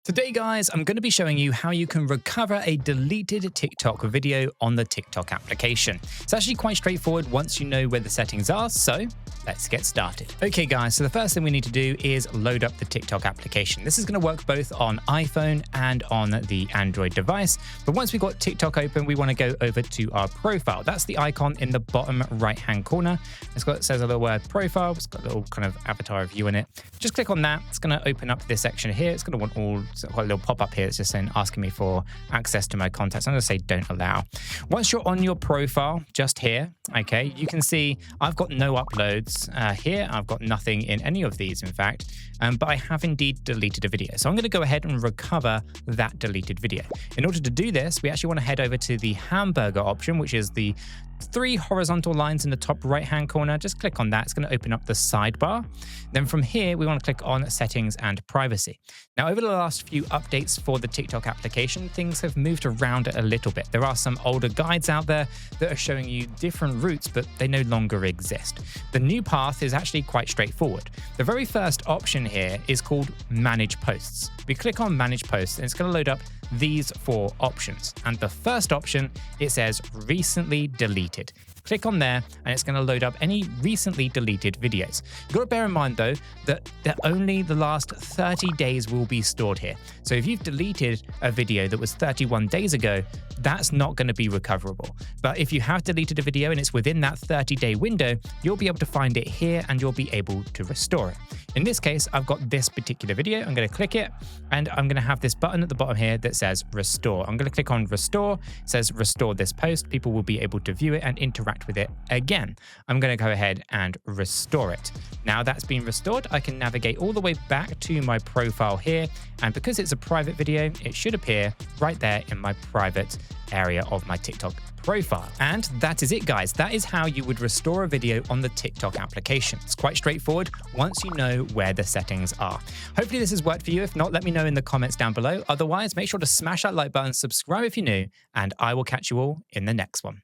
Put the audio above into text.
Today, guys, I'm going to be showing you how you can recover a deleted TikTok video on the TikTok application. It's actually quite straightforward once you know where the settings are, so let's get started. Okay, guys, so the first thing we need to do is load up the TikTok application. This is going to work both on iPhone and on the Android device. But once we've got TikTok open, we want to go over to our profile. That's the icon in the bottom right-hand corner. It says a little word profile. It's got a little kind of avatar view in it. Just click on that. It's going to open up this section here. It's going to want all quite a little pop-up here. It's just saying, asking me for access to my contacts. I'm going to say don't allow. Once you're on your profile, just here, okay, you can see I've got no uploads here. I've got nothing in any of these, in fact, but I have indeed deleted a video. So I'm going to go ahead and recover that deleted video. In order to do this, we actually want to head over to the hamburger option, which is the three horizontal lines in the top right-hand corner. Just click on that. It's going to open up the sidebar. Then from here, we want to click on settings and privacy. Now, over the last few updates for the TikTok application, things have moved around a little bit. There are some older guides out there that are showing you different routes, but they no longer exist. The new path is actually quite straightforward. The very first option here is called Manage Posts. We click on Manage Posts, and it's going to load up these four options. And the first option, it says recently deleted. Click on there and it's going to load up any recently deleted videos. You've got to bear in mind though that only the last 30 days will be stored here. So if you've deleted a video that was 31 days ago, that's not going to be recoverable. But if you have deleted a video and it's within that 30-day window, you'll be able to find it here and you'll be able to restore it. In this case, I've got this particular video. I'm going to click it and I'm going to have this button at the bottom here that says restore. I'm going to click on restore. It says restore this post. People will be able to view it and interact with it again. I'm going to go ahead and restore it. Now that's been restored, I can navigate all the way back to my profile here. And because it's a private video, it should appear right there in my private area of my TikTok profile. And that is it, guys. That is how you would restore a video on the TikTok application. It's quite straightforward once you know where the settings are. Hopefully this has worked for you. If not, let me know in the comments down below. Otherwise, make sure to smash that like button, subscribe if you're new, and I will catch you all in the next one.